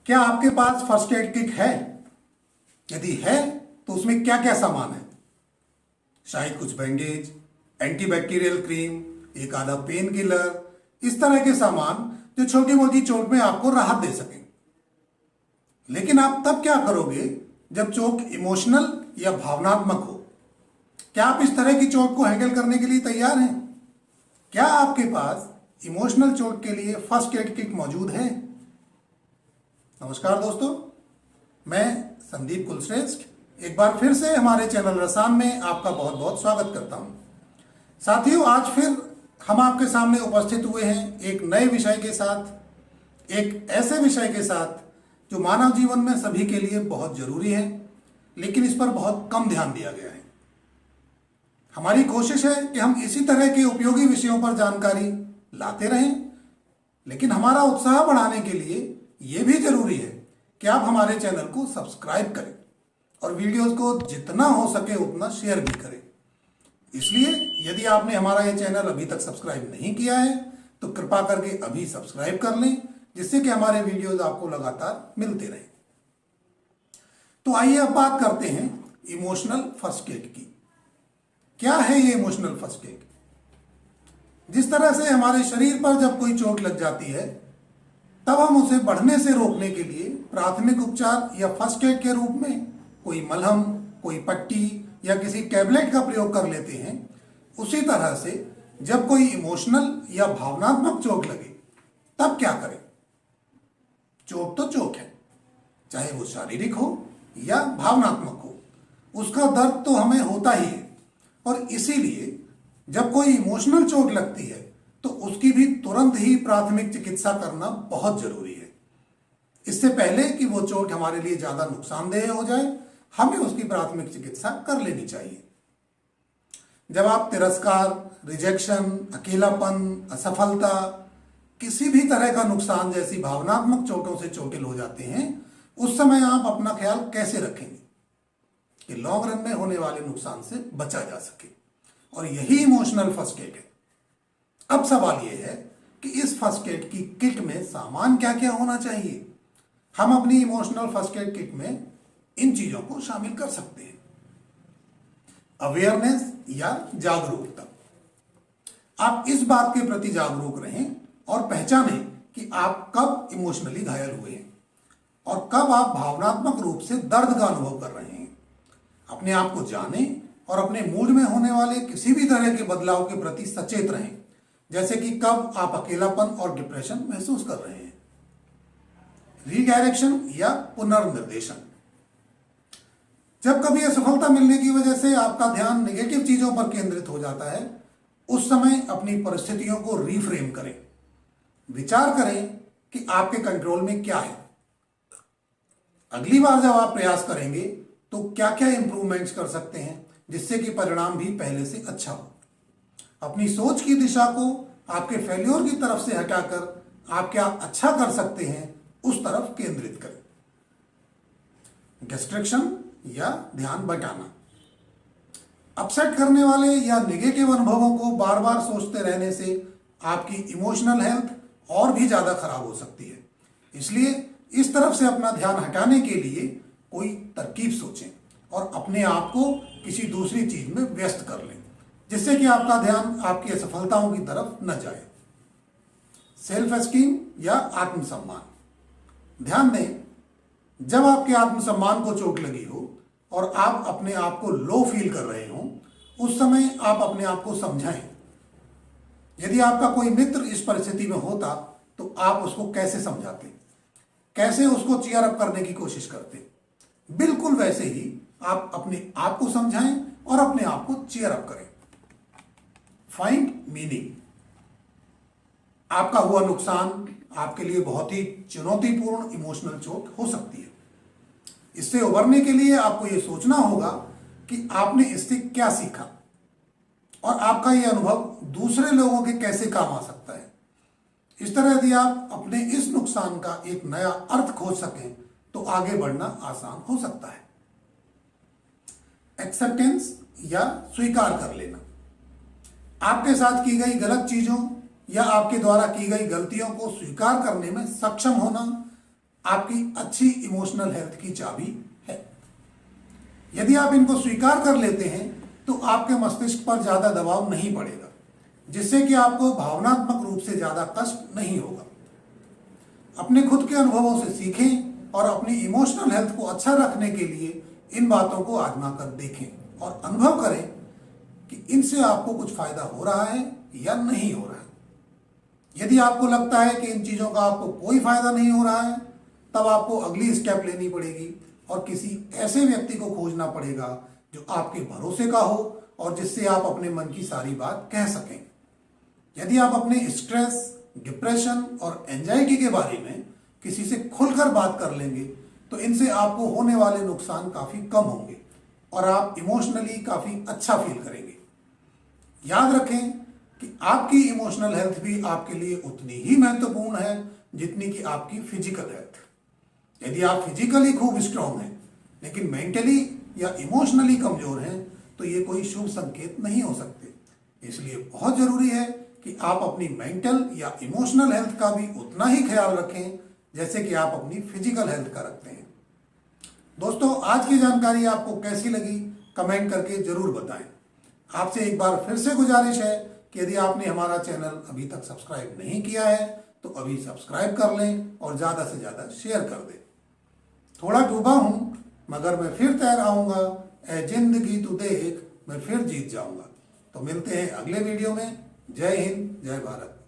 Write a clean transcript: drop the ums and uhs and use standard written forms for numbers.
क्या आपके पास first aid kit है? यदि है तो उसमें क्या क्या सामान है? शायद कुछ बैंडेज, एंटीबैक्टीरियल क्रीम, एक आधा पेन किलर, इस तरह के सामान जो छोटी मोटी चोट में आपको राहत दे सकें। लेकिन आप तब क्या करोगे जब चोट इमोशनल या भावनात्मक हो? क्या आप इस तरह की चोट को हैंडल करने के लिए तैयार हैं? क्या आपके पास इमोशनल चोट के लिए फर्स्ट एड किट मौजूद है? नमस्कार दोस्तों, मैं संदीप कुलश्रेष्ठ एक बार फिर से हमारे चैनल रसान में आपका बहुत बहुत स्वागत करता हूं। साथियों, आज फिर हम आपके सामने उपस्थित हुए हैं एक नए विषय के साथ, एक ऐसे विषय के साथ जो मानव जीवन में सभी के लिए बहुत जरूरी है, लेकिन इस पर बहुत कम ध्यान दिया गया है। हमारी कोशिश है कि हम इसी तरह के उपयोगी विषयों पर जानकारी लाते रहें, लेकिन हमारा उत्साह बढ़ाने के लिए यह भी जरूरी है कि आप हमारे चैनल को सब्सक्राइब करें और वीडियोस को जितना हो सके उतना शेयर भी करें। इसलिए यदि आपने हमारा ये चैनल अभी तक सब्सक्राइब नहीं किया है तो कृपा करके अभी सब्सक्राइब कर लें, जिससे कि हमारे वीडियोस आपको लगातार मिलते रहें। तो आइए अब बात करते हैं इमोशनल फर्स्ट एड की। क्या है ये इमोशनल फर्स्ट एड? जिस तरह से हमारे शरीर पर जब कोई चोट लग जाती है तब हम उसे बढ़ने से रोकने के लिए प्राथमिक उपचार या फर्स्ट एड के रूप में कोई मलहम, कोई पट्टी या किसी टैबलेट का प्रयोग कर लेते हैं। उसी तरह से जब कोई इमोशनल या भावनात्मक चोट लगे तब क्या करें? चोट तो चोट है, चाहे वो शारीरिक हो या भावनात्मक हो, उसका दर्द तो हमें होता ही है। और इसीलिए जब कोई इमोशनल चोट लगती है तो उसकी भी तुरंत ही प्राथमिक चिकित्सा करना बहुत जरूरी है। इससे पहले कि वो चोट हमारे लिए ज्यादा नुकसानदेह हो जाए, हमें उसकी प्राथमिक चिकित्सा कर लेनी चाहिए। जब आप तिरस्कार, रिजेक्शन, अकेलापन, असफलता, किसी भी तरह का नुकसान जैसी भावनात्मक चोटों से चोटिल हो जाते हैं, उस समय आप अपना ख्याल कैसे रखेंगे कि लॉन्ग रन में होने वाले नुकसान से बचा जा सके? और यही इमोशनल फर्स्ट एड है। अब सवाल यह है कि इस फर्स्ट एड की किट में सामान क्या क्या होना चाहिए? हम अपनी इमोशनल फर्स्ट एड किट में इन चीजों को शामिल कर सकते हैं। अवेयरनेस या जागरूकता। आप इस बात के प्रति जागरूक रहें और पहचानें कि आप कब इमोशनली घायल हुए हैं और कब आप भावनात्मक रूप से दर्द का अनुभव कर रहे हैं। अपने आप को जानें और अपने मूड में होने वाले किसी भी तरह के बदलाव के प्रति सचेत रहें, जैसे कि कब आप अकेलापन और डिप्रेशन महसूस कर रहे हैं। रीडायरेक्शन या पुनर्निर्देशन। जब कभी असफलता मिलने की वजह से आपका ध्यान नेगेटिव चीजों पर केंद्रित हो जाता है, उस समय अपनी परिस्थितियों को रीफ्रेम करें। विचार करें कि आपके कंट्रोल में क्या है। अगली बार जब आप प्रयास करेंगे तो क्या क्या इंप्रूवमेंट्स कर सकते हैं जिससे कि परिणाम भी पहले से अच्छा हो। अपनी सोच की दिशा को आपके फेल्योर की तरफ से हटाकर आप क्या अच्छा कर सकते हैं उस तरफ केंद्रित करें। डिस्ट्रैक्शन या ध्यान बटाना। अपसेट करने वाले या नेगेटिव अनुभवों को बार बार सोचते रहने से आपकी इमोशनल हेल्थ और भी ज्यादा खराब हो सकती है। इसलिए इस तरफ से अपना ध्यान हटाने के लिए कोई तरकीब सोचें और अपने आप को किसी दूसरी चीज में व्यस्त कर लें, जिससे कि आपका ध्यान आपकी असफलताओं की तरफ न जाए। सेल्फ एस्टीम या आत्मसम्मान। ध्यान दें, जब आपके आत्मसम्मान को चोट लगी हो और आप अपने आप को लो फील कर रहे हो, उस समय आप अपने आप को समझाएं। यदि आपका कोई मित्र इस परिस्थिति में होता तो आप उसको कैसे समझाते, कैसे उसको चीयर अप करने की कोशिश करते? बिल्कुल वैसे ही आप अपने आप को समझाएं और अपने आप को चीयर अप करें। Find meaning. आपका हुआ नुकसान आपके लिए बहुत ही चुनौतीपूर्ण इमोशनल चोट हो सकती है। इससे उबरने के लिए आपको यह सोचना होगा कि आपने इससे क्या सीखा और आपका यह अनुभव दूसरे लोगों के कैसे काम आ सकता है। इस तरह यदि आप अपने इस नुकसान का एक नया अर्थ खोज सकें तो आगे बढ़ना आसान हो सकता है। एक्सेप्टेंस या स्वीकार कर लेना। आपके साथ की गई गलत चीजों या आपके द्वारा की गई गलतियों को स्वीकार करने में सक्षम होना आपकी अच्छी इमोशनल हेल्थ की चाबी है। यदि आप इनको स्वीकार कर लेते हैं तो आपके मस्तिष्क पर ज्यादा दबाव नहीं पड़ेगा, जिससे कि आपको भावनात्मक रूप से ज्यादा कष्ट नहीं होगा। अपने खुद के अनुभवों से सीखें और अपनी इमोशनल हेल्थ को अच्छा रखने के लिए इन बातों को आजमा कर देखें और अनुभव करें कि इनसे आपको कुछ फायदा हो रहा है या नहीं हो रहा है। यदि आपको लगता है कि इन चीजों का आपको कोई फायदा नहीं हो रहा है, तब आपको अगली स्टेप लेनी पड़ेगी और किसी ऐसे व्यक्ति को खोजना पड़ेगा जो आपके भरोसे का हो और जिससे आप अपने मन की सारी बात कह सकें। यदि आप अपने स्ट्रेस, डिप्रेशन और एंजाइटी के बारे में किसी से खुलकर बात कर लेंगे तो इनसे आपको होने वाले नुकसान काफी कम होंगे और आप इमोशनली काफी अच्छा फील करेंगे। याद रखें कि आपकी इमोशनल हेल्थ भी आपके लिए उतनी ही महत्वपूर्ण है जितनी कि आपकी फिजिकल हेल्थ। यदि आप फिजिकली खूब स्ट्रांग हैं लेकिन मेंटली या इमोशनली कमजोर हैं तो ये कोई शुभ संकेत नहीं हो सकते। इसलिए बहुत जरूरी है कि आप अपनी मेंटल या इमोशनल हेल्थ का भी उतना ही ख्याल रखें जैसे कि आप अपनी फिजिकल हेल्थ का रखते हैं। दोस्तों, आज की जानकारी आपको कैसी लगी कमेंट करके जरूर बताएं। आपसे एक बार फिर से गुजारिश है कि यदि आपने हमारा चैनल अभी तक सब्सक्राइब नहीं किया है तो अभी सब्सक्राइब कर लें और ज़्यादा से ज़्यादा शेयर कर दें। थोड़ा डूबा हूं मगर मैं फिर तैर आऊंगा, ऐ जिंदगी तू देख मैं फिर जीत जाऊंगा। तो मिलते हैं अगले वीडियो में। जय हिंद, जय भारत।